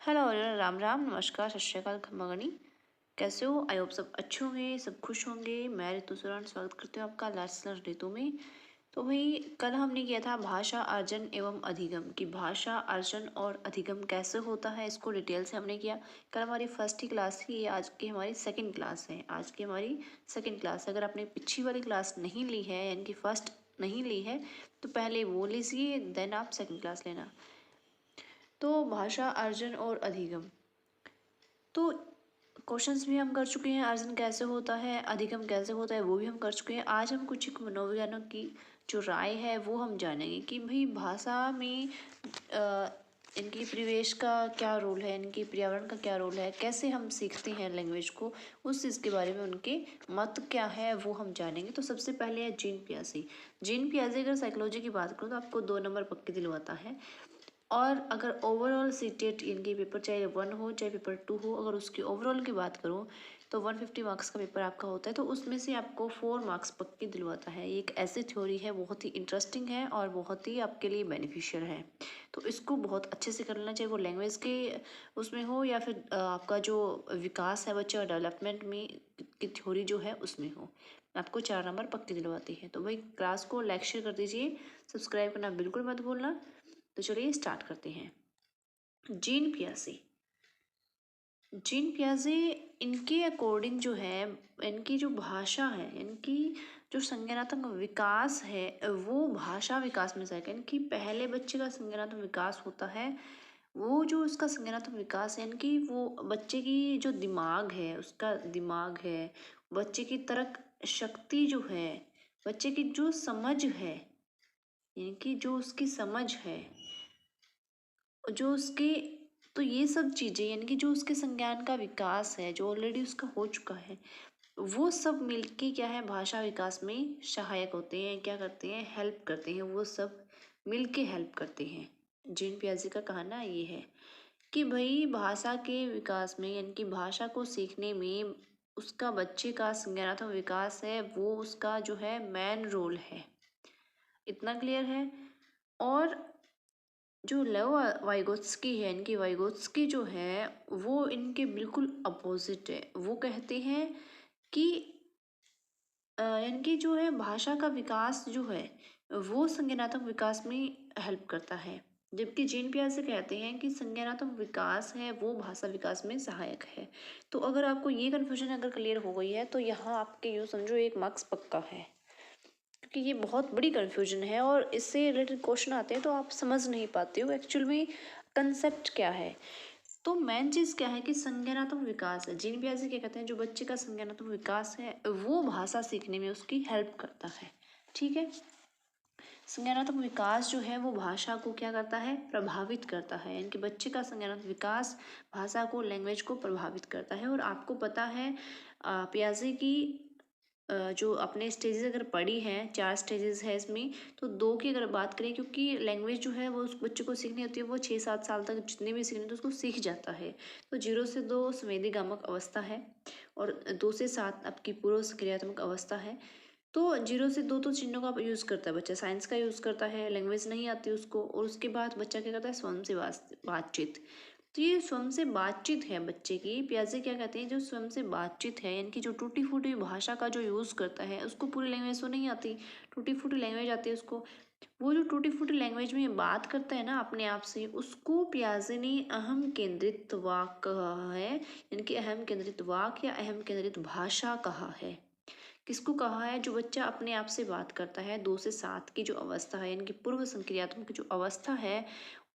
Hello Ram Ram, नमस्कार, सत श्री अकाल, खम्मा गणी। कैसे हो? आई होप सब अच्छे होंगे, सब खुश होंगे। मैं ऋतु सुरान स्वागत करती हूँ आपका लास्ट ऋतु में। तो भाई कल हमने किया था भाषा अर्जन एवं अधिगम की भाषा अर्जन और अधिगम कैसे होता है, इसको डिटेल से हमने किया। कल हमारी फर्स्ट ही क्लास थी, आज की हमारी सेकंड क्लास है। आज की हमारी सेकंड क्लास है। अगर आपने पिछली वाली क्लास नहीं ली है, यानी कि फर्स्ट नहीं ली है, तो पहले वो लीजिए, देन आप सेकंड क्लास लेना। तो भाषा अर्जन और अधिगम, तो क्वेश्चंस भी हम कर चुके हैं। अर्जन कैसे होता है, अधिगम कैसे होता है, वो भी हम कर चुके हैं। आज हम कुछ एक मनोविज्ञानों की जो राय है वो हम जानेंगे कि भाई भाषा में इनकी परिवेश का क्या रोल है, इनकी पर्यावरण का क्या रोल है, कैसे हम सीखते हैं लैंग्वेज को, उस चीज़ के बारे में उनके मत क्या है वो हम जानेंगे। तो सबसे पहले है जीन पियाजे। जीन पियाजे अगर साइकोलॉजी की बात करूँ तो आपको 2 नंबर पक्के दिलवाता है। और अगर ओवरऑल सीटेट इनके पेपर चाहे 1 हो चाहे पेपर 2 हो, अगर उसकी ओवरऑल की बात करूँ तो 150 मार्क्स का पेपर आपका होता है। तो उसमें से आपको 4 मार्क्स पक्के दिलवाता है। ये एक ऐसी थ्योरी है, बहुत ही इंटरेस्टिंग है और बहुत ही आपके लिए बेनिफिशियल है। तो इसको बहुत अच्छे से करना चाहिए, वो लैंग्वेज के उसमें हो या फिर आपका जो विकास है बच्चे का डेवलपमेंट में की थ्योरी जो है उसमें हो। आपको 4 नंबर पक्के दिलवाती है। तो भाई क्लास को लाइक शेयर कर दीजिए, सब्सक्राइब करना बिल्कुल मत भूलना। तो चलिए स्टार्ट करते हैं। जीन पियाजे। जीन पियाजे इनके अकॉर्डिंग जो है, इनकी जो भाषा है, इनकी जो संज्ञानात्मक विकास है वो भाषा विकास में से इनकी पहले बच्चे का संज्ञानात्मक विकास होता है। वो जो उसका संज्ञानात्मक विकास है इनकी, वो बच्चे की जो दिमाग है, उसका दिमाग है, बच्चे की तर्क शक्ति जो है, बच्चे की जो समझ है, यानी कि जो उसकी समझ है, जो उसके, तो ये सब चीज़ें यानी कि जो उसके संज्ञान का विकास है जो ऑलरेडी उसका हो चुका है, वो सब मिलके क्या है भाषा विकास में सहायक होते हैं। क्या करते हैं? हेल्प करते हैं। वो सब मिलके हेल्प करते हैं। जीन पियाजे का कहना ये है कि भाई भाषा के विकास में यानी कि भाषा को सीखने में उसका बच्चे का संज्ञानात्मक विकास है, वो उसका जो है मेन रोल है। इतना क्लियर है। और जो लेव वाइगोत्स्की है, इनकी वाइगोत्स्की जो है वो इनके बिल्कुल अपोजिट है। वो कहते हैं कि इनकी जो है भाषा का विकास जो है वो संज्ञानात्मक विकास में हेल्प करता है, जबकि जीन पियाजे कहते हैं कि संज्ञानात्मक विकास है वो भाषा विकास में सहायक है। तो अगर आपको ये कन्फ्यूजन अगर क्लियर हो गई है तो यहाँ आपके यूँ समझो 1 मार्क्स पक्का है, क्योंकि ये बहुत बड़ी कन्फ्यूजन है और इससे रिलेटेड क्वेश्चन आते हैं तो आप समझ नहीं पाते हो एक्चुअल में कंसेप्ट क्या है। तो मेन चीज़ क्या है कि संज्ञानात्मक विकास है। जीन पियाजे क्या कहते हैं, जो बच्चे का संज्ञानात्मक विकास है वो भाषा सीखने में उसकी हेल्प करता है। ठीक है। संज्ञानात्मक विकास जो है वो भाषा को क्या करता है? प्रभावित करता है। यानी कि बच्चे का संज्ञानात्मक विकास भाषा को, लैंग्वेज को प्रभावित करता है। और आपको पता है पियाजे की जो अपने स्टेजेस अगर पढ़ी हैं, 4 स्टेजेस है इसमें, तो 2 की अगर बात करें, क्योंकि लैंग्वेज जो है वो उस बच्चे को सीखनी होती है, वो 6-7 साल तक जितने भी सीखने तो उसको सीख जाता है। तो 0 से 2 संवेदीगामक अवस्था है और 2 से 7 आपकी पूर्व क्रियात्मक अवस्था है। तो 0 से 2 तो चिन्हों का यूज़ करता है बच्चा, साइंस का यूज़ करता है, लैंग्वेज नहीं आती उसको। और उसके बाद बच्चा क्या करता है? स्वयं से बातचीत। तो ये स्वयं से बातचीत है बच्चे की। पियाजे क्या कहते हैं, जो स्वयं से बातचीत है यानी कि जो टूटी फूटी भाषा का जो यूज़ करता है, उसको पूरी लैंग्वेज तो नहीं आती, टूटी फूटी लैंग्वेज आती है उसको। वो जो टूटी फूटी लैंग्वेज में बात करता है ना अपने आप से, उसको पियाजे ने अहम केंद्रित वाक कहा है, यानी कि अहम केंद्रित वाक या अहम केंद्रित भाषा कहा है। किसको कहा है? जो बच्चा अपने आप से बात करता है, 2 से 7 की जो अवस्था है, यानी कि पूर्व संक्रियात्मक जो अवस्था है,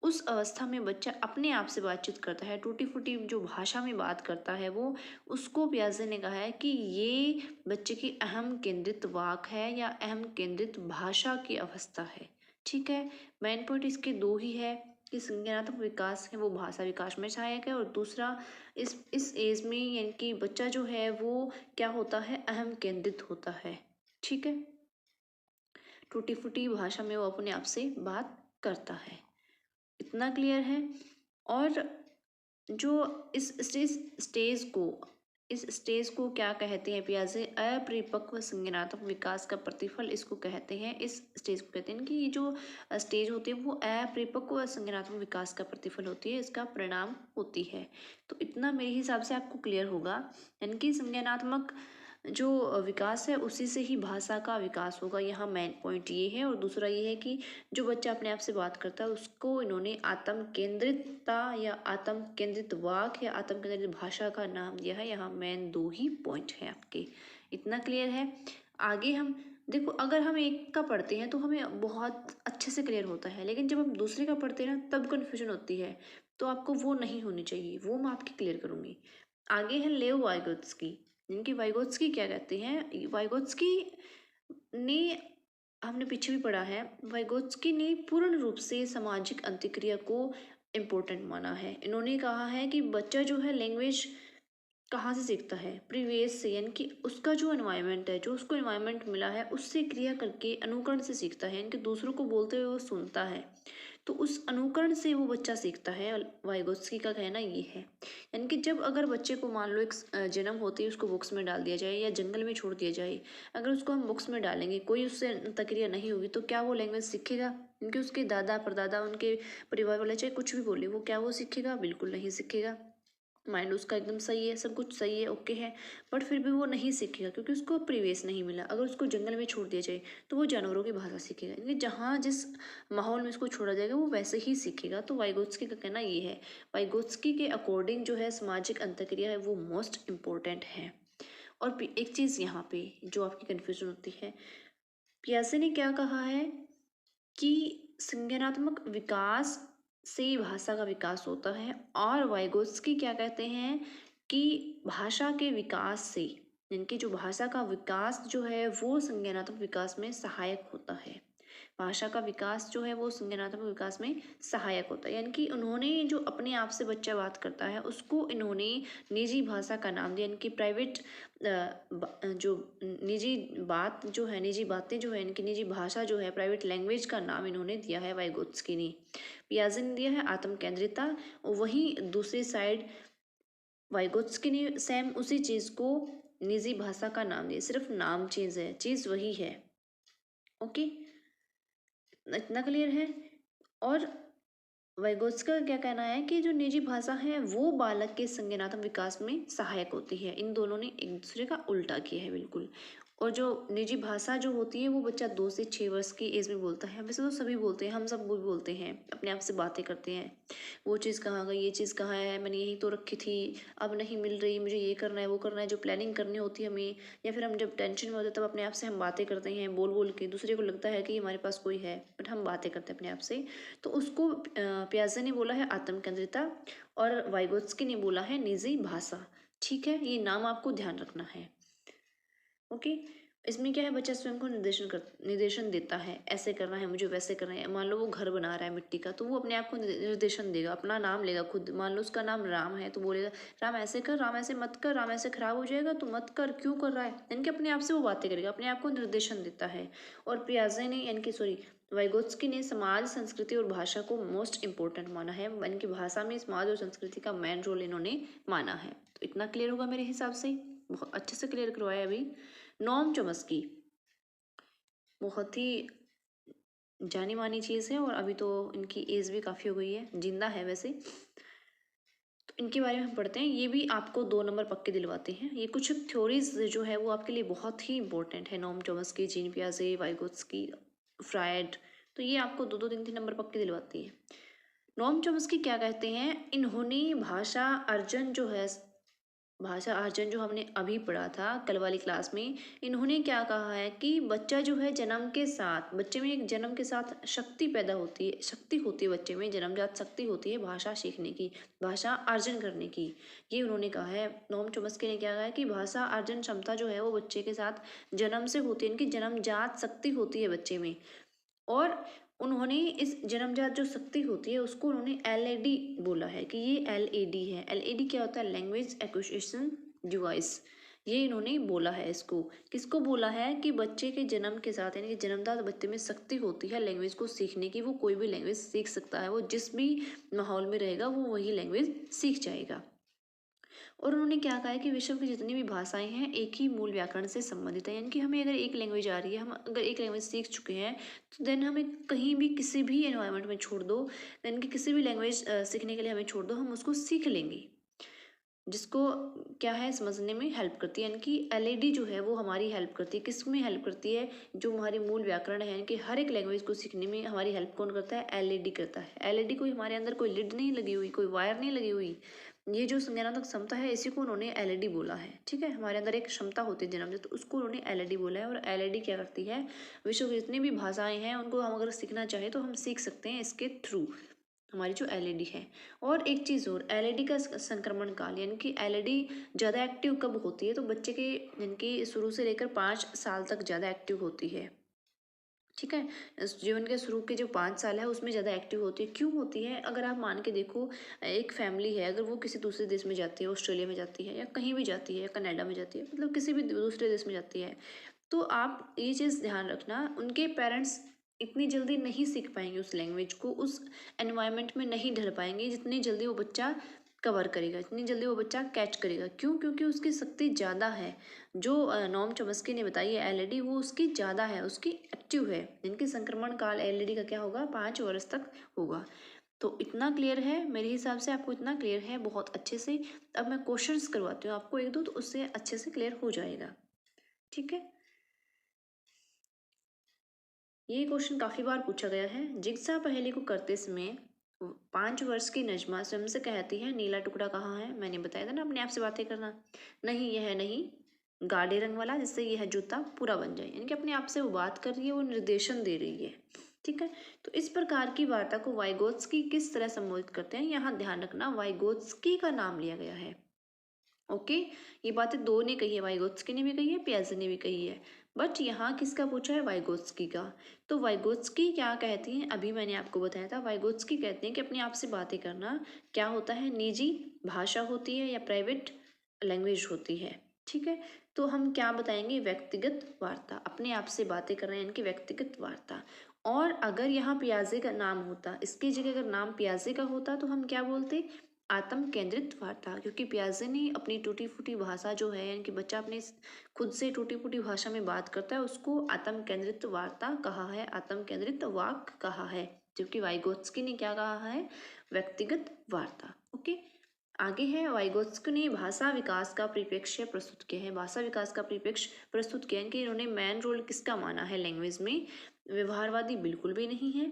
उस अवस्था में बच्चा अपने आप से बातचीत करता है, टूटी फूटी जो भाषा में बात करता है वो, उसको पियाजे ने कहा है कि ये बच्चे की अहम केंद्रित वाक है या अहम केंद्रित भाषा की अवस्था है। ठीक है। मेन पॉइंट इसके 2 ही है कि संज्ञानात्मक विकास है वो भाषा विकास में सहायक है, और दूसरा इस एज में यानी कि बच्चा जो है वो क्या होता है? अहम केंद्रित होता है। ठीक है। टूटी फूटी भाषा में वो अपने आप से बात करता है। इतना क्लियर है। और जो इस स्टेज को इस स्टेज को क्या कहते हैं पियाजे? अपरिपक्व संज्ञानात्मक विकास का प्रतिफल इसको कहते हैं। इस स्टेज को कहते हैं कि ये जो स्टेज होती है वो अपरिपक्व संज्ञानात्मक विकास का प्रतिफल होती है, इसका परिणाम होती है। तो इतना मेरे हिसाब से आपको क्लियर होगा, यानी कि संज्ञानात्मक जो विकास है उसी से ही भाषा का विकास होगा। यहाँ मेन पॉइंट ये है। और दूसरा ये है कि जो बच्चा अपने आप से बात करता है उसको इन्होंने आत्म केंद्रितता या आत्म केंद्रित वाक्य या आत्म केंद्रित भाषा का नाम दिया है। यहाँ मेन 2 ही पॉइंट है आपके। इतना क्लियर है। आगे हम देखो, अगर हम एक का पढ़ते हैं तो हमें बहुत अच्छे से क्लियर होता है, लेकिन जब हम दूसरे का पढ़ते हैं ना तब कन्फ्यूजन होती है। तो आपको वो नहीं होनी चाहिए, वो मैं आपकी क्लियर करूँगी। आगे है लेव वाइगोत्स्की। इनकी वाइगोत्स्की क्या कहते हैं? वाइगोत्स्की ने, हमने पीछे भी पढ़ा है, वाइगोत्स्की ने पूर्ण रूप से सामाजिक अंतःक्रिया को इम्पोर्टेंट माना है। इन्होंने कहा है कि बच्चा जो है लैंग्वेज कहाँ से सीखता है? प्रीवियस से, यानी कि उसका जो एनवायरनमेंट है, जो उसको एनवायरनमेंट मिला है उससे क्रिया करके अनुकरण से सीखता है, यानी कि दूसरों को बोलते हुए वो सुनता है, तो उस अनुकरण से वो बच्चा सीखता है। वाइगोत्स्की का कहना ये है। यानी कि जब अगर बच्चे को मान लो एक जन्म होते ही उसको बुक्स में डाल दिया जाए या जंगल में छोड़ दिया जाए, अगर उसको हम बुक्स में डालेंगे, कोई उससे प्रक्रिया नहीं होगी, तो क्या वो लैंग्वेज सीखेगा? क्योंकि उसके दादा परदादा, उनके परिवार वाले चाहे कुछ भी बोले, वो क्या वो सीखेगा? बिल्कुल नहीं सीखेगा। माइंड उसका एकदम सही है, सब कुछ सही है, ओके है, बट फिर भी वो नहीं सीखेगा क्योंकि उसको प्रीवियस नहीं मिला। अगर उसको जंगल में छोड़ दिया जाए तो वो जानवरों की भाषा सीखेगा, यानी जहाँ जिस माहौल में उसको छोड़ा जाएगा वो वैसे ही सीखेगा। तो वाइगोत्स्की का कहना ये है। वाइगोत्स्की के अकॉर्डिंग जो है सामाजिक अंतःक्रिया है वो मोस्ट इम्पोर्टेंट है। और एक चीज़ यहाँ पे जो आपकी कन्फ्यूजन होती है, पियाजे ने क्या कहा है कि संज्ञानात्मक विकास से भाषा का विकास होता है, और वाइगोत्स्की क्या कहते हैं कि भाषा के विकास से, यानी कि जो भाषा का विकास जो है वो संज्ञानात्मक विकास में सहायक होता है। भाषा का विकास जो है वो संज्ञानात्मक विकास में सहायक होता है, यानी कि उन्होंने जो अपने आप से बच्चा बात करता है उसको इन्होंने निजी भाषा का नाम दिया, यानी कि प्राइवेट जो निजी बात जो है, निजी बातें जो है, इनकी निजी भाषा जो है, प्राइवेट लैंग्वेज का नाम इन्होंने दिया है वाइगोत्स्की ने। पियाजे ने दिया है आत्म केंद्रिता, और वहीं दूसरी साइड वाइगोत्स्की ने सेम उसी चीज़ को निजी भाषा का नाम दिया, सिर्फ नाम चीज़ है, चीज़ वही है। ओके, इतना क्लियर है। और वाइगोत्स्की का क्या कहना है कि जो निजी भाषा है वो बालक के संज्ञानात्मक विकास में सहायक होती है। इन दोनों ने एक दूसरे का उल्टा किया है बिल्कुल। और जो निजी भाषा जो होती है वो बच्चा 2 से 6 वर्ष की एज में बोलता है। वैसे तो सभी बोलते हैं, हम सब भी बोलते हैं, अपने आप से बातें करते हैं, वो चीज़ कहाँ गई, ये चीज़ कहाँ है, मैंने यही तो रखी थी, अब नहीं मिल रही, मुझे ये करना है वो करना है, जो प्लानिंग करनी होती है हमें, या फिर हम जब टेंशन में होते हैं तब अपने आप से हम बातें करते हैं बोल बोल के। दूसरे को लगता है कि हमारे पास कोई है, बट हम बातें करते हैं अपने आप से। तो उसको पियाजे ने बोला है आत्म केंद्रिता, और वाइगोत्स्की ने बोला है निजी भाषा। ठीक है, ये नाम आपको ध्यान रखना है। ओके, इसमें क्या है, बच्चा स्वयं को निर्देशन देता है, ऐसे करना है मुझे, वैसे करना है। मान लो वो घर बना रहा है मिट्टी का, तो वो अपने आप को निर्देशन देगा, अपना नाम लेगा खुद। मान लो उसका नाम राम है तो बोलेगा राम ऐसे कर, राम ऐसे मत कर, राम ऐसे खराब हो जाएगा तो मत कर, क्यों कर रहा है, यानी कि अपने आप से वो बातें करेगा, अपने आप को निर्देशन देता है। और पियाजे ने, यानी कि सॉरी, वाइगोत्स्की ने समाज, संस्कृति और भाषा को मोस्ट इम्पोर्टेंट माना है, यानी कि भाषा में समाज और संस्कृति का मेन रोल इन्होंने माना है। तो इतना क्लियर होगा मेरे हिसाब से, बहुत अच्छे से क्लियर करवाया अभी। नोम चॉम्स्की बहुत ही जानी मानी चीज़ है, और अभी तो इनकी एज भी काफ़ी हो गई है, जिंदा है वैसे। तो इनके बारे में हम पढ़ते हैं, ये भी आपको 2 नंबर पक्के दिलवाते हैं। ये कुछ थ्योरीज जो है वो आपके लिए बहुत ही इंपॉर्टेंट है। Noam Chomsky, gene पियाजे, Vygotsky, Freud, तो ये आपको 2-2, 3-3 नंबर पक्के दिलवाती है। नोम चॉम्स्की क्या कहते हैं, इन्होंने भाषा अर्जन जो है, भाषा अर्जन जो हमने अभी पढ़ा था कल वाली क्लास में, इन्होंने क्या कहा है कि बच्चा जो है जन्म के साथ, बच्चे में एक जन्म के साथ शक्ति पैदा होती है, शक्ति होती है बच्चे में, जन्मजात शक्ति होती है भाषा सीखने की, भाषा अर्जन करने की। ये उन्होंने कहा है। नोम चॉम्स्की ने क्या कहा है कि भाषा अर्जन क्षमता जो है वो बच्चे के साथ जन्म से होती है, इनकी जन्मजात शक्ति होती है बच्चे में। और उन्होंने इस जन्मजात जो शक्ति होती है उसको उन्होंने एलएडी बोला है, कि ये एलएडी है। एलएडी क्या होता है? Language acquisition device. ये इन्होंने बोला है इसको, किसको बोला है कि बच्चे के जन्म के साथ, यानी कि जन्मजात बच्चे में शक्ति होती है लैंग्वेज को सीखने की, वो कोई भी लैंग्वेज सीख सकता है, वो जिस भी माहौल में रहेगा वो वही लैंग्वेज सीख जाएगा। और उन्होंने क्या कहा है कि विश्व की जितनी भी भाषाएं हैं एक ही मूल व्याकरण से संबंधित है, यानी कि हमें अगर एक लैंग्वेज आ रही है, हम अगर एक लैंग्वेज सीख चुके हैं, तो देन हमें कहीं भी किसी भी एनवायरनमेंट में छोड़ दो, देन कि किसी भी लैंग्वेज सीखने के लिए हमें छोड़ दो, हम उसको सीख लेंगे, जिसको क्या है समझने में हेल्प करती है। यानी कि एलईडी जो है वो हमारी हेल्प करती है, किस में हेल्प करती है, जो हमारी मूल व्याकरण है, यानी कि हर एक लैंग्वेज को सीखने में हमारी हेल्प कौन करता है, एलईडी करता है। एलईडी कोई हमारे अंदर कोई लिड नहीं लगी हुई, कोई वायर नहीं लगी हुई, ये जो संज्ञानात्मक क्षमता है इसी को उन्होंने एलईडी बोला है। ठीक है, हमारे अंदर एक क्षमता होती है जन्म, तो उसको उन्होंने एलईडी बोला है। और एलईडी क्या करती है, विश्व की जितनी भी भाषाएं हैं उनको हम अगर सीखना चाहें तो हम सीख सकते हैं इसके थ्रू, हमारी जो एलईडी है। और एक चीज़ और, एलईडी का संक्रमण काल, यानी कि एलईडी ज़्यादा एक्टिव कब होती है, तो बच्चे के यानी कि शुरू से लेकर 5 साल तक ज़्यादा एक्टिव होती है। ठीक है, इस जीवन के शुरू के जो 5 साल है उसमें ज़्यादा एक्टिव होती है। क्यों होती है, अगर आप मान के देखो, एक फैमिली है, अगर वो किसी दूसरे देश में जाती है, ऑस्ट्रेलिया में जाती है या कहीं भी जाती है या कनाडा में जाती है, मतलब किसी भी दूसरे देश में जाती है, तो आप ये चीज़ ध्यान रखना, उनके पेरेंट्स इतनी जल्दी नहीं सीख पाएंगे उस लैंग्वेज को, उस एनवायरनमेंट में नहीं ढल पाएंगे जितनी जल्दी वो बच्चा कवर करेगा, जितनी जल्दी वो बच्चा कैच करेगा। क्यों, क्योंकि उसकी शक्ति ज़्यादा है, जो नॉम चॉम्स्की ने बताई है एलईडी, वो उसकी ज़्यादा है, उसकी एक्टिव है। इनकी संक्रमण काल एलईडी का क्या होगा, 5 वर्ष तक होगा। तो इतना क्लियर है मेरे हिसाब से, आपको इतना क्लियर है बहुत अच्छे से। अब मैं क्वेश्चंस करवाती हूँ आपको एक दो, तो उससे अच्छे से क्लियर हो जाएगा। ठीक है, ये क्वेश्चन काफ़ी बार पूछा गया है। जिग्सा पहेली को करते समय 5 वर्ष की नजमा स्वयं से कहती है, नीला टुकड़ा कहाँ है। मैंने बताया था ना, अपने आप से बातें करना। नहीं, यह नहीं, गाढ़े रंग वाला, जिससे यह जूता पूरा बन जाए। यानी कि अपने आप से वो बात कर रही है, वो निर्देशन दे रही है। ठीक है, तो इस प्रकार की वार्ता को वाइगोत्स्की किस तरह संबोधित करते हैं, यहाँ ध्यान रखना वाइगोत्स्की का नाम लिया गया है। ओके, ये बातें दो ने कही है, वाइगोत्स्की ने भी कही है, पियाजे ने भी कही है, बट यहाँ किसका पूछा है, वाइगोत्स्की का। तो वाइगोत्स्की क्या कहती हैं, अभी मैंने आपको बताया था, वाइगोत्स्की कहते हैं कि अपने आप से बातें करना क्या होता है, निजी भाषा होती है या प्राइवेट लैंग्वेज होती है। ठीक है, तो हम क्या बताएंगे, व्यक्तिगत वार्ता, अपने आप से बातें कर रहे हैं, इनकी व्यक्तिगत वार्ता। और अगर यहाँ पियाजे का नाम होता, इसकी जगह अगर नाम पियाजे का होता, तो हम क्या बोलते, आत्म केंद्रित वार्ता। क्योंकि पियाजे ने अपनी टूटी फूटी भाषा जो है, यानी कि बच्चा अपने खुद से टूटी फूटी भाषा में बात करता है, उसको आत्म केंद्रित वार्ता कहा है, आत्म केंद्रित वाक कहा है। जबकि वाइगोत्स्की ने क्या कहा है, व्यक्तिगत वार्ता। ओके, आगे है, वाइगोत्स्की ने भाषा विकास का परिप्रेक्ष्य प्रस्तुत किया है। भाषा विकास का परिप्रेक्ष्य प्रस्तुत किया है कि इन्होंने मेन रोल किसका माना है लैंग्वेज में, व्यवहारवादी बिल्कुल भी नहीं है,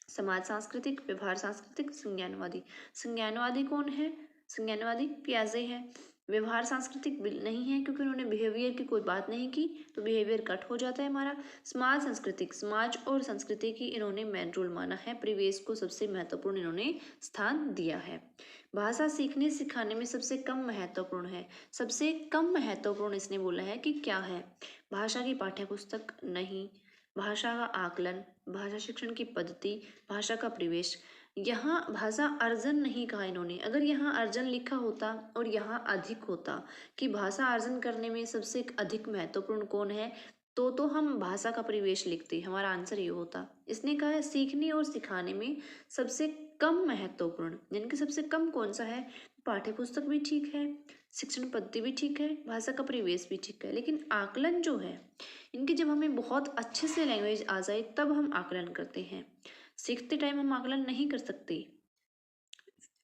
समाज सांस्कृतिक, व्यवहार सांस्कृतिक, संज्ञानवादी। संज्ञानवादी कौन है, संज्ञानवादी पियाजे है। व्यवहार सांस्कृतिक नहीं है, क्योंकि उन्होंने बिहेवियर की कोई बात नहीं की, तो बिहेवियर कट हो जाता है हमारा। समाज सांस्कृतिक, समाज और संस्कृति की इन्होंने मेन रोल माना है, परिवेश को सबसे महत्वपूर्ण इन्होंने स्थान दिया है। भाषा सीखने सिखाने में सबसे कम महत्वपूर्ण है, सबसे कम महत्वपूर्ण इसने बोला है कि क्या है, भाषा की पाठ्यपुस्तक नहीं, भाषा का आकलन, भाषा शिक्षण की पद्धति, भाषा का परिवेश। यहाँ भाषा अर्जन नहीं कहा इन्होंने, अगर यहाँ अर्जन लिखा होता और यहाँ अधिक होता कि भाषा अर्जन करने में सबसे अधिक महत्वपूर्ण कौन है, तो हम भाषा का परिवेश लिखते, हमारा आंसर ये होता। इसने कहा है सीखने और सिखाने में सबसे कम महत्वपूर्ण, यानी कि सबसे कम कौन सा है, पाठ्यपुस्तक भी ठीक है, शिक्षण पद्धति भी ठीक है, भाषा का परिवेश भी ठीक है, लेकिन आकलन जो है, इनकी जब हमें बहुत अच्छे से लैंग्वेज आ जाए तब हम आकलन करते हैं, सीखते टाइम हम आकलन नहीं कर सकते।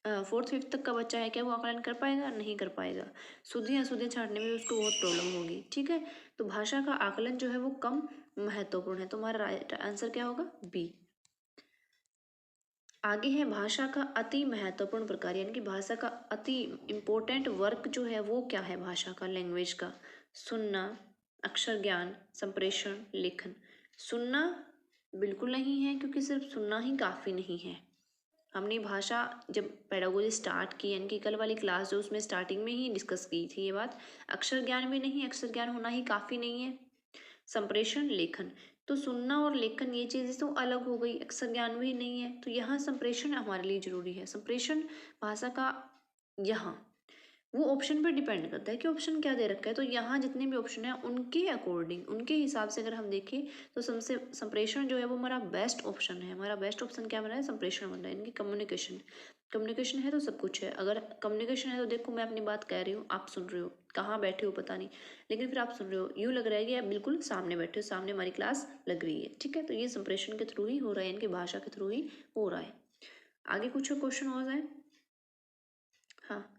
4th 5th तक का बच्चा है, क्या वो आकलन कर पाएगा, नहीं कर पाएगा, शुद्धियाँ अशुद्धियाँ छांटने में उसको बहुत प्रॉब्लम होगी। ठीक है, तो भाषा का आकलन जो है वो कम महत्वपूर्ण है, तो हमारा राइट आंसर क्या होगा, बी। आगे है, भाषा का अति महत्वपूर्ण प्रकार, यानी कि भाषा का अति इम्पोर्टेंट वर्क जो है वो क्या है, भाषा का, लैंग्वेज का, सुनना, अक्षर ज्ञान, संप्रेषण, लेखन। सुनना बिल्कुल नहीं है, क्योंकि सिर्फ सुनना ही काफ़ी नहीं है। हमने भाषा जब पेडागोजी स्टार्ट की, यानी कि कल वाली क्लास जो, उसमें स्टार्टिंग में ही डिस्कस की थी ये बात। अक्षर ज्ञान भी नहीं, अक्षर ज्ञान होना ही काफ़ी नहीं है। संप्रेषण, लेखन, तो सुनना और लेखन ये चीज़ें तो अलग हो गई, अक्षर ज्ञान भी नहीं है, तो यहाँ संप्रेषण हमारे लिए जरूरी है। संप्रेषण भाषा का यहाँ वो ऑप्शन पर डिपेंड करता है कि ऑप्शन क्या दे रखा है। तो यहाँ जितने भी ऑप्शन है उनके अकॉर्डिंग, उनके हिसाब से अगर हम देखें तो सबसे संप्रेषण जो है वो हमारा बेस्ट ऑप्शन है। हमारा बेस्ट ऑप्शन क्या बन रहा है? संप्रेषण बन रहा है। इनकी कम्युनिकेशन, कम्युनिकेशन है तो सब कुछ है। अगर कम्युनिकेशन है तो देखो मैं अपनी बात कह रही हूँ, आप सुन रहे हो, कहाँ बैठे हो पता नहीं, लेकिन फिर आप सुन रहे हो, यूँ लग रहा है कि आप बिल्कुल सामने बैठे हो, सामने हमारी क्लास लग रही है। ठीक है, तो ये संप्रेषण के थ्रू ही हो रहा है, इनकी भाषा के थ्रू ही हो रहा है। आगे कुछ क्वेश्चन हो जाए। हाँ,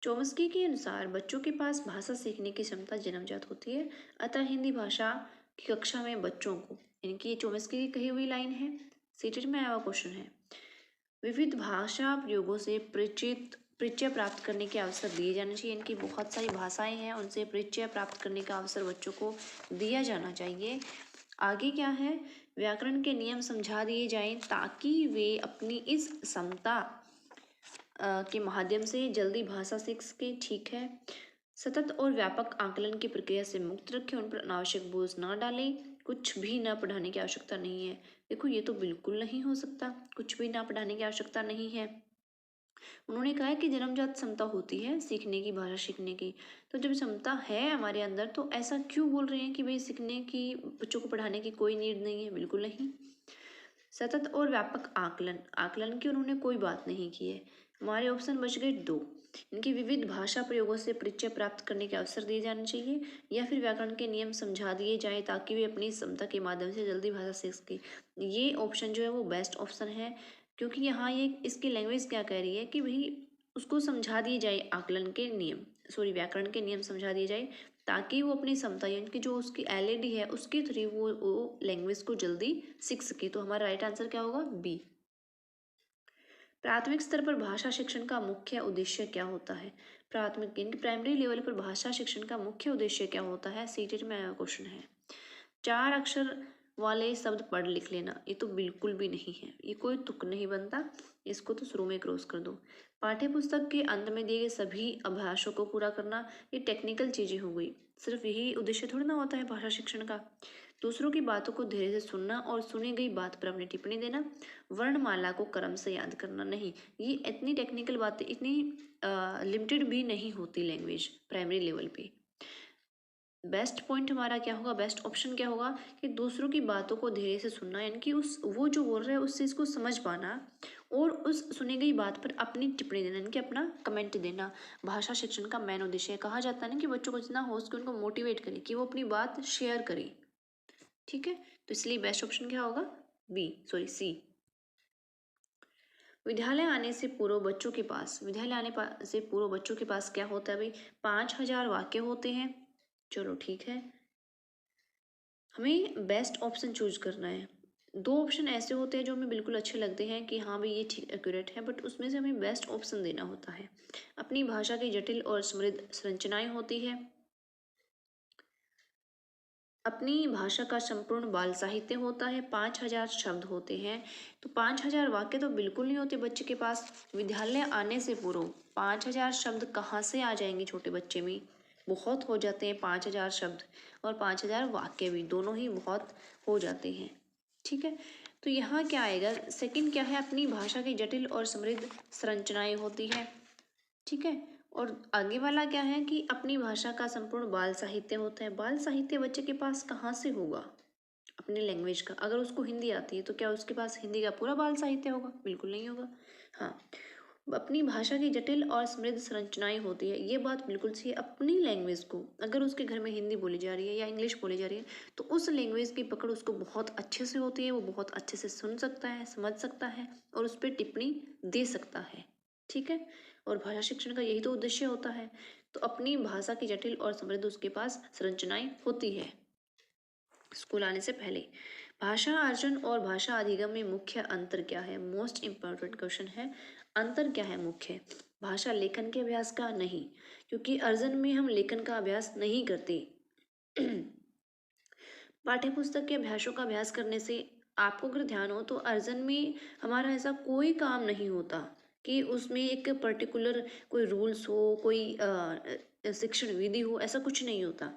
चोम्स्की के अनुसार बच्चों के पास भाषा सीखने की क्षमता जन्मजात होती है, अतः हिंदी भाषा की कक्षा में बच्चों को, इनकी ये चोम्स्की की कही हुई लाइन है, सीटेट में आया हुआ क्वेश्चन है, विविध भाषा प्रयोगों से परिचय प्राप्त करने के अवसर दिए जाने चाहिए। इनकी बहुत सारी भाषाएं हैं, उनसे परिचय प्राप्त करने का अवसर बच्चों को दिया जाना चाहिए। आगे क्या है? व्याकरण के नियम समझा दिए जाएं ताकि वे अपनी इस क्षमता के माध्यम से जल्दी भाषा सीख सके। ठीक है। सतत और व्यापक आकलन की प्रक्रिया से मुक्त रखें, उन पर अनावश्यक बोझ ना डालें, कुछ भी ना पढ़ाने की आवश्यकता नहीं है। देखो ये तो बिल्कुल नहीं हो सकता, कुछ भी ना पढ़ाने की आवश्यकता नहीं है। उन्होंने कहा है कि जन्मजात क्षमता होती है सीखने की, भाषा सीखने की। तो जब क्षमता है हमारे अंदर तो ऐसा क्यों बोल रहे हैं कि भाई सीखने की, बच्चों को पढ़ाने की कोई नीड नहीं है? बिल्कुल नहीं। सतत और व्यापक आकलन, आकलन की उन्होंने कोई बात नहीं की है। हमारे ऑप्शन बच गए दो। इनकी विविध भाषा प्रयोगों से परिचय प्राप्त करने के अवसर दिए जाने चाहिए, या फिर व्याकरण के नियम समझा दिए जाएं ताकि वे अपनी क्षमता के माध्यम से जल्दी भाषा सीख सके। ये ऑप्शन जो है वो बेस्ट ऑप्शन है, क्योंकि यहाँ ये इसकी लैंग्वेज क्या कह रही है कि भाई उसको समझा दिए जाए, आकलन के नियम, सॉरी व्याकरण के नियम समझा दिए जाए ताकि वो अपनी क्षमता यानी कि जो उसकी एलएडी है उसके थ्रू वो लैंग्वेज को जल्दी सीख सके। तो हमारा राइट आंसर क्या होगा? बी। प्राथमिक स्तर पर भाषा शिक्षण का मुख्य उद्देश्य क्या होता है? प्राथमिक यानी प्राइमरी लेवल पर भाषा शिक्षण का मुख्य उद्देश्य क्या होता है? सीटेट में आया क्वेश्चन है। 4 अक्षर वाले शब्द पढ़ लिख लेना, ये तो बिल्कुल भी नहीं है, ये कोई तुक नहीं बनता, इसको तो शुरू में क्रॉस कर दो। पाठ्य पुस्तक के अंत में दिए गए सभी अभ्यासों को पूरा करना, ये टेक्निकल चीजें हो गई, सिर्फ यही उद्देश्य थोड़ी ना होता है भाषा शिक्षण का। दूसरों की बातों को धीरे से सुनना और सुनी गई बात पर अपनी टिप्पणी देना, वर्णमाला को क्रम से याद करना नहीं, ये इतनी टेक्निकल बातें, इतनी लिमिटेड भी नहीं होती लैंग्वेज प्राइमरी लेवल पे। बेस्ट पॉइंट हमारा क्या होगा? बेस्ट ऑप्शन क्या होगा कि दूसरों की बातों को धीरे से सुनना, यानी कि उस वो जो बोल रहे हैं उस चीज़ को समझ पाना और उस सुनी गई बात पर अपनी टिप्पणी देना, यानी कि अपना कमेंट देना। भाषा शिक्षण का मेन उद्देश्य है, कहा जाता है ना कि बच्चों को जितना हो सके उनको मोटिवेट करें कि वो अपनी बात शेयर करें। ठीक है, तो इसलिए बेस्ट ऑप्शन क्या होगा? B, sorry C. विद्यालय आने से पूर्व बच्चों के पास, विद्यालय से पूर्व बच्चों के पास क्या होता है भाई? 5,000 वाक्य होते हैं। चलो ठीक है, हमें बेस्ट ऑप्शन चूज करना है। दो ऑप्शन ऐसे होते हैं जो हमें बिल्कुल अच्छे लगते हैं कि हाँ भाई ये ठीक एक्यूरेट है, बट उसमें से हमें बेस्ट ऑप्शन देना होता है। अपनी भाषा की जटिल और समृद्ध संरचनाएं होती है, अपनी भाषा का संपूर्ण बाल साहित्य होता है, 5,000 शब्द होते हैं। तो 5,000 वाक्य तो बिल्कुल नहीं होते बच्चे के पास। विद्यालय आने से पूर्व 5,000 शब्द कहाँ से आ जाएंगे छोटे बच्चे में? बहुत हो जाते हैं 5,000 शब्द, और 5,000 वाक्य भी, दोनों ही बहुत हो जाते हैं। ठीक है, तो यहाँ क्या आएगा? सेकंड क्या है? अपनी भाषा की जटिल और समृद्ध संरचनाएं होती है। ठीक है, और आगे वाला क्या है कि अपनी भाषा का संपूर्ण बाल साहित्य होता है। बाल साहित्य बच्चे के पास कहाँ से होगा? अपनी लैंग्वेज का। अगर उसको हिंदी आती है तो क्या उसके पास हिंदी का पूरा बाल साहित्य होगा? बिल्कुल नहीं होगा। हाँ, अपनी भाषा की जटिल और समृद्ध संरचनाएं होती है, ये बात बिल्कुल सही है। अपनी लैंग्वेज को, अगर उसके घर में हिंदी बोली जा रही है या इंग्लिश बोली जा रही है, तो उस लैंग्वेज की पकड़ उसको बहुत अच्छे से होती है, वो बहुत अच्छे से सुन सकता है, समझ सकता है और उस पर टिप्पणी दे सकता है। ठीक है, और भाषा शिक्षण का यही तो उद्देश्य होता है। तो अपनी भाषा की जटिल और समृद्ध उसके पास संरचनाएं होती है। स्कूल आने से पहले भाषा अर्जन और भाषा अधिगम में मुख्य अंतर क्या है? मोस्ट इम्पोर्टेंट क्वेश्चन है। अंतर क्या है मुख्य? भाषा लेखन के अभ्यास का नहीं, क्योंकि अर्जन में हम लेखन का अभ्यास नहीं करते। पाठ्य पुस्तक के अभ्यासों का अभ्यास करने से आपको अगर ध्यान हो तो अर्जन में हमारा ऐसा कोई काम नहीं होता कि उसमें एक पर्टिकुलर कोई रूल्स हो, कोई शिक्षण विधि हो, ऐसा कुछ नहीं होता।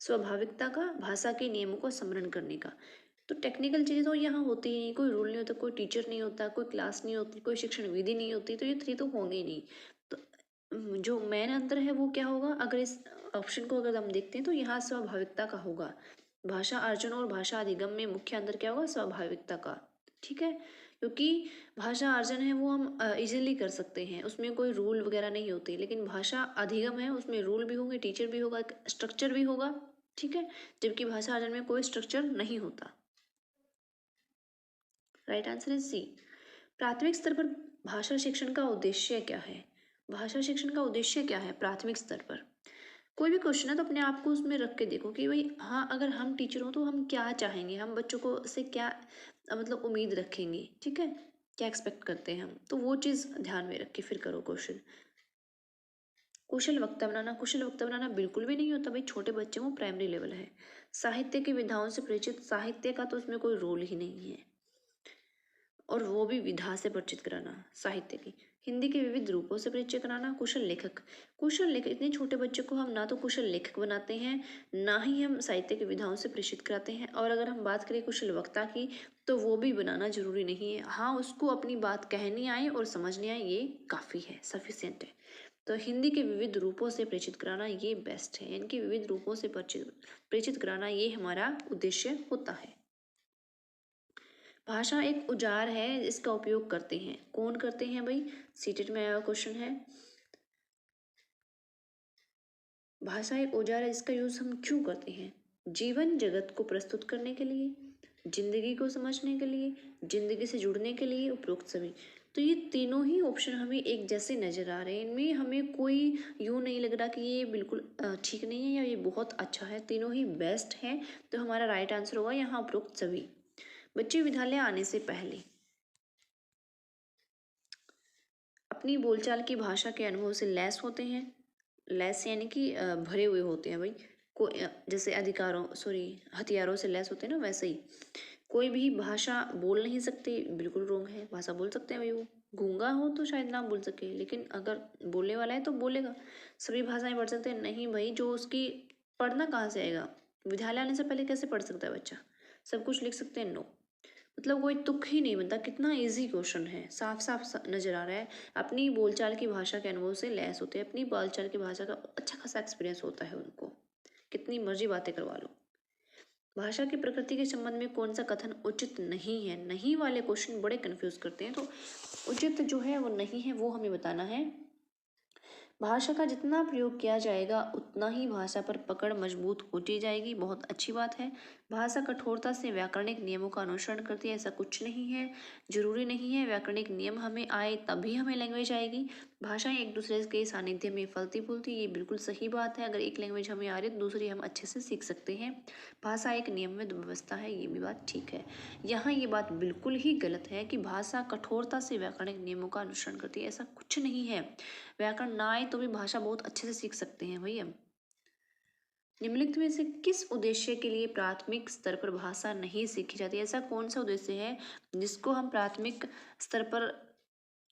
स्वाभाविकता का, भाषा के नियमों को स्मरण करने का। तो टेक्निकल चीज़ें तो यहाँ होती ही नहीं, कोई रूल नहीं होता, कोई टीचर नहीं होता, कोई क्लास नहीं होती, कोई शिक्षण विधि नहीं होती, तो ये थ्री तो होंगे ही नहीं। तो जो मेन अंतर है वो क्या होगा, अगर इस ऑप्शन को अगर हम देखते हैं तो यहाँ स्वाभाविकता का होगा। भाषा अर्जन और भाषा अधिगम में मुख्य अंतर क्या होगा, स्वाभाविकता का। ठीक है, क्योंकि भाषा अर्जन है वो हम इजीली कर सकते हैं, उसमें कोई रूल वगैरह नहीं होते, लेकिन भाषा अधिगम है उसमें रूल भी होंगे, टीचर भी होगा, स्ट्रक्चर भी होगा। ठीक है, जबकि भाषा अर्जन में कोई स्ट्रक्चर नहीं होता। Right answer is C. प्राथमिक स्तर पर भाषा शिक्षण का उद्देश्य क्या है? भाषा शिक्षण का उद्देश्य क्या है प्राथमिक स्तर पर? कोई भी क्वेश्चन है तो अपने आप को उसमें रख के देखो कि भाई हाँ, अगर हम टीचर हो तो हम क्या चाहेंगे, हम बच्चों को से क्या मतलब उम्मीद रखेंगे। ठीक है, क्या एक्सपेक्ट करते हैं हम, तो वो चीज़ ध्यान में रख के फिर करो क्वेश्चन। कुशल वक्ता बनाना, कुशल वक्ता बनाना बिल्कुल भी नहीं होता भाई, छोटे बच्चे वो प्राइमरी लेवल है। साहित्य की विधाओं से परिचित, साहित्य का तो उसमें कोई रोल ही नहीं है, और वो भी विधा से परिचित कराना साहित्य की। हिंदी के विविध रूपों से परिचय कराना। कुशल लेखक, कुशल लेखक, इतने छोटे बच्चे को हम ना तो कुशल लेखक बनाते हैं, ना ही हम साहित्य की विधाओं से परिचित कराते हैं। और अगर हम बात करें कुशल वक्ता की, तो वो भी बनाना जरूरी नहीं है, हाँ उसको अपनी बात कहनी आए और समझनी आए, ये काफ़ी है, सफिशियंट है। तो हिंदी के विविध रूपों से परिचित कराना ये बेस्ट है, इनके विविध रूपों से परिचित कराना ये हमारा उद्देश्य होता है। भाषा एक औजार है, इसका उपयोग करते हैं, कौन करते हैं भाई, सीटेट में आया क्वेश्चन है। भाषा एक औजार है, इसका यूज हम क्यों करते हैं? जीवन जगत को प्रस्तुत करने के लिए, जिंदगी को समझने के लिए, जिंदगी से जुड़ने के लिए, उपरोक्त सभी। तो ये तीनों ही ऑप्शन हमें एक जैसे नजर आ रहे हैं, इनमें हमें कोई यूं नहीं लग रहा कि ये बिल्कुल ठीक नहीं है या ये बहुत अच्छा है, तीनों ही बेस्ट है। तो हमारा राइट आंसर होगा यहाँ उपरोक्त सभी। बच्चे विद्यालय आने से पहले अपनी बोलचाल की भाषा के अनुभव से लैस होते हैं। लैस यानी कि भरे हुए होते हैं भाई, को जैसे अधिकारों सॉरी हथियारों से लैस होते हैं ना, वैसे ही। कोई भी भाषा बोल नहीं सकते, बिल्कुल रोंग है, भाषा बोल सकते हैं भाई, वो गूंगा हो तो शायद ना बोल सके, लेकिन अगर बोलने वाला है तो बोलेगा। सभी भाषाएं पढ़ सकते हैं, नहीं भाई, जो उसकी पढ़ना कहाँ से आएगा, विद्यालय आने से पहले कैसे पढ़ सकता है बच्चा, सब कुछ लिख सकते हैं, नो। मतलब कोई तुक ही नहीं बनता, कितना इजी क्वेश्चन है, साफ साफ नजर आ रहा है। अपनी बोलचाल की भाषा के अनुभव से लैस होते हैं, अपनी बोलचाल की भाषा का अच्छा खासा एक्सपीरियंस होता है उनको, कितनी मर्जी बातें करवा लो। भाषा की प्रकृति के संबंध में कौन सा कथन उचित नहीं है? नहीं वाले क्वेश्चन बड़े कंफ्यूज करते हैं, तो उचित जो है वो नहीं है, वो हमें बताना है। भाषा का जितना प्रयोग किया जाएगा उतना ही भाषा पर पकड़ मजबूत होती जाएगी, बहुत अच्छी बात है। भाषा कठोरता से व्याकरणिक नियमों का अनुसरण करती है, ऐसा कुछ नहीं है, जरूरी नहीं है व्याकरणिक नियम हमें आए तभी हमें लैंग्वेज आएगी। भाषाएं एक दूसरे के सानिध्य में फलती फूलती, ये बिल्कुल सही बात है, अगर एक लैंग्वेज हमें आ रही है तो दूसरी हम अच्छे से सीख सकते हैं। भाषा एक नियमित व्यवस्था है, ये भी बात ठीक है। यहाँ ये बात बिल्कुल ही गलत है कि भाषा कठोरता से व्याकरणिक नियमों का अनुसरण करती है, ऐसा कुछ नहीं है। व्याकरण ना आए तो भी भाषा बहुत अच्छे से सीख सकते हैं भैया। निम्नलिखित में से किस उद्देश्य के लिए प्राथमिक स्तर पर भाषा नहीं सीखी जाती? ऐसा कौन सा उद्देश्य है जिसको हम प्राथमिक स्तर पर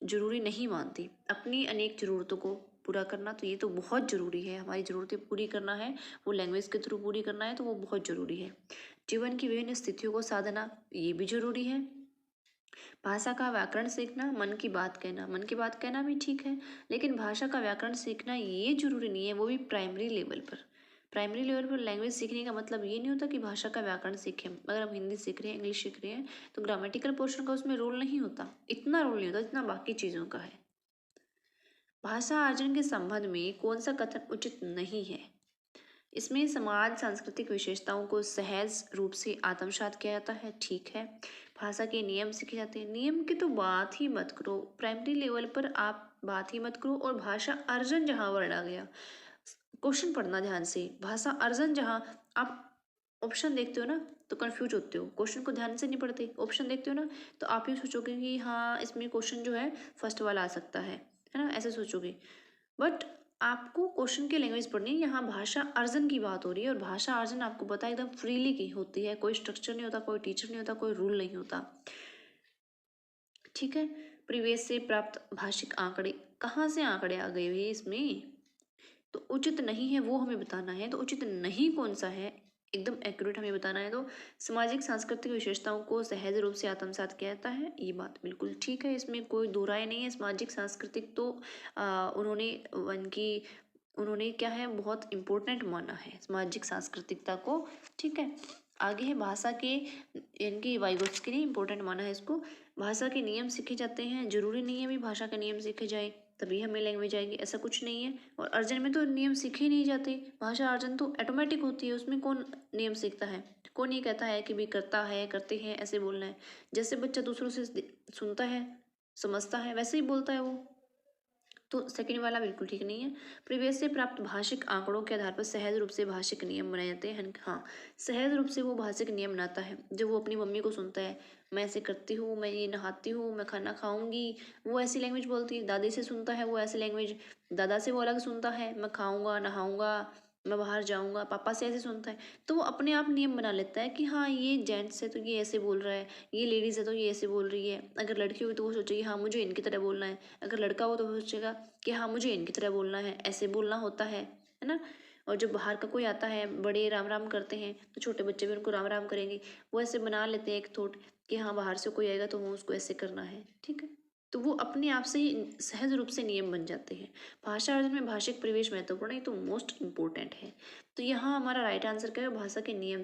जरूरी नहीं मानती? अपनी अनेक जरूरतों को पूरा करना, तो ये तो बहुत जरूरी है, हमारी जरूरतें पूरी करना है, वो लैंग्वेज के थ्रू पूरी करना है, तो वो बहुत जरूरी है। जीवन की विभिन्न स्थितियों को साधना, ये भी जरूरी है। भाषा का व्याकरण सीखना, मन की बात कहना, मन की बात कहना भी ठीक है, लेकिन भाषा का व्याकरण सीखना ये जरूरी नहीं है, वो भी प्राइमरी लेवल पर। प्राइमरी लेवल पर लैंग्वेज सीखने का मतलब ये नहीं होता कि भाषा का व्याकरण सीखें। अगर हम हिंदी सीख रहे हैं, इंग्लिश सीख रहे हैं, तो ग्रामेटिकल पोर्शन का उसमें रोल नहीं होता, इतना रोल नहीं होता जितना बाकी चीज़ों का है। भाषा अर्जन के संबंध में कौन सा कथन उचित नहीं है? इसमें समाज सांस्कृतिक विशेषताओं को सहज रूप से आत्मसात किया जाता है, ठीक है। भाषा के नियम सीखे जाते हैं, नियम की तो बात ही मत करो, प्राइमरी लेवल पर आप बात ही मत करो। और भाषा अर्जन जहाँ वर्ड आ गया, क्वेश्चन पढ़ना ध्यान से, भाषा अर्जन जहाँ आप ऑप्शन देखते हो ना तो कंफ्यूज होते हो, क्वेश्चन को ध्यान से नहीं पढ़ते, ऑप्शन देखते हो ना तो आप ये सोचोगे कि हाँ इसमें क्वेश्चन जो है फर्स्ट वाला आ सकता है ना, ऐसे सोचोगे। बट आपको क्वेश्चन की लैंग्वेज पढ़नी है, यहाँ भाषा अर्जन की बात हो रही है, और भाषा अर्जन आपको पता है एकदम फ्रीली की होती है, कोई स्ट्रक्चर नहीं होता, कोई टीचर नहीं होता, कोई रूल नहीं होता, ठीक है। परिवेश से प्राप्त भाषिक आंकड़े, कहाँ से आंकड़े आ गए भाई इसमें, तो उचित नहीं है वो हमें बताना है। तो उचित नहीं कौन सा है, एकदम एक्यूरेट हमें बताना है तो सामाजिक सांस्कृतिक विशेषताओं को सहज रूप से आत्मसात किया जाता है, ये बात बिल्कुल ठीक है, इसमें कोई दो राय नहीं है। सामाजिक सांस्कृतिक तो उन्होंने उनकी उन्होंने क्या है बहुत इम्पोर्टेंट माना है सामाजिक सांस्कृतिकता को। ठीक है, आगे है भाषा के, इनकी वाइगोत्स्की ने इम्पोर्टेंट माना है इसको। भाषा के नियम सीखे जाते हैं, जरूरी नहीं है भी भाषा के नियम सीखे जाए तभी हमें लैंग्वेज आएगी, ऐसा कुछ नहीं है। और अर्जन में तो नियम सीखे ही नहीं जाते, भाषा अर्जन तो ऑटोमेटिक होती है, उसमें कौन नियम सीखता है। कौन ये कहता है कि भी करता है करते हैं ऐसे बोलना है। जैसे बच्चा दूसरों से सुनता है समझता है वैसे ही बोलता है वो। तो सेकंड वाला बिल्कुल ठीक नहीं है। परिवेश से प्राप्त भाषिक आंकड़ों के आधार पर सहज रूप से भाषिक नियम बनाए जाते हैं। हाँ, सहज रूप से वो भाषिक नियम बनाता है। जब वो अपनी मम्मी को सुनता है, मैं ऐसे करती हूँ, मैं ये नहाती हूँ, मैं खाना खाऊंगी, वो ऐसी लैंग्वेज बोलती है। दादी से सुनता है वो ऐसी लैंग्वेज, दादा से वो अलग सुनता है, मैं खाऊंगा नहाऊंगा, मैं बाहर जाऊंगा, पापा से ऐसे सुनता है। तो वो अपने आप नियम बना लेता है कि हाँ ये जेंट्स है तो ये ऐसे बोल रहा है, ये लेडीज़ है तो ये ऐसे बोल रही है। अगर लड़की हुई तो वो सोचेगी हाँ मुझे इनकी तरह बोलना है, अगर लड़का हो तो वो सोचेगा कि हाँ मुझे इनकी तरह बोलना है, ऐसे बोलना होता है ना। और जब बाहर का कोई आता है, बड़े राम राम करते हैं तो छोटे बच्चे भी उनको राम राम करेंगे। वो ऐसे बना लेते हैं एक थॉट कि हाँ बाहर से कोई आएगा तो वो उसको ऐसे करना है। ठीक है, तो वो अपने आप से ही सहज रूप से नियम बन जाते हैं। भाषा अर्जन में भाषिक परिवेश महत्वपूर्ण है, तो मोस्ट इम्पोर्टेंट है। तो यहाँ हमारा राइट आंसर क्या है, भाषा के नियम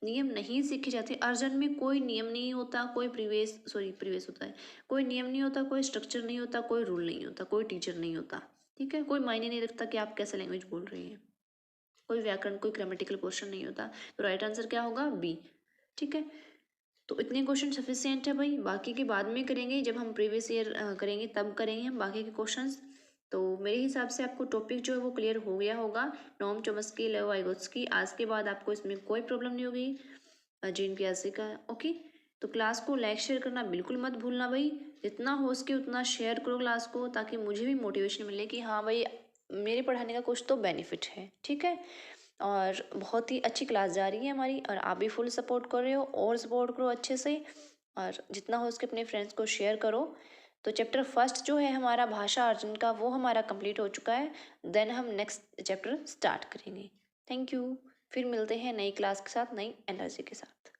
नियम नहीं सीखे जाते। अर्जन में कोई नियम नहीं होता, कोई परिवेश होता है, कोई नियम नहीं होता, कोई स्ट्रक्चर नहीं होता, कोई रूल नहीं होता, कोई टीचर नहीं होता। ठीक है, कोई मायने नहीं रखता कि आप कैसे लैंग्वेज बोल रही हैं, कोई व्याकरण कोई ग्रामेटिकल क्वेश्चन नहीं होता। तो राइट आंसर क्या होगा, बी। ठीक है, तो इतने क्वेश्चन सफिशियंट है भाई, बाकी के बाद में करेंगे, जब हम प्रीवियस ईयर करेंगे तब करेंगे हम बाकी के क्वेश्चंस। तो मेरे हिसाब से आपको टॉपिक जो है वो क्लियर हो गया होगा। नोम चॉम्स्की, लेव वाइगोत्स्की, आज के बाद आपको इसमें कोई प्रॉब्लम नहीं होगी। जीन पियाजे का। ओके, तो क्लास को लाइक शेयर करना बिल्कुल मत भूलना भाई, जितना हो सके उतना शेयर करो क्लास को, ताकि मुझे भी मोटिवेशन मिले कि हाँ भाई मेरे पढ़ाने का कुछ तो बेनिफिट है। ठीक है, और बहुत ही अच्छी क्लास जा रही है हमारी, और आप भी फुल सपोर्ट कर रहे हो, और सपोर्ट करो अच्छे से, और जितना हो सके अपने फ्रेंड्स को शेयर करो। तो चैप्टर फर्स्ट जो है हमारा भाषा अर्जन का वो हमारा कंप्लीट हो चुका है। देन हम नेक्स्ट चैप्टर स्टार्ट करेंगे। थैंक यू, फिर मिलते हैं नई क्लास के साथ, नई एनर्जी के साथ।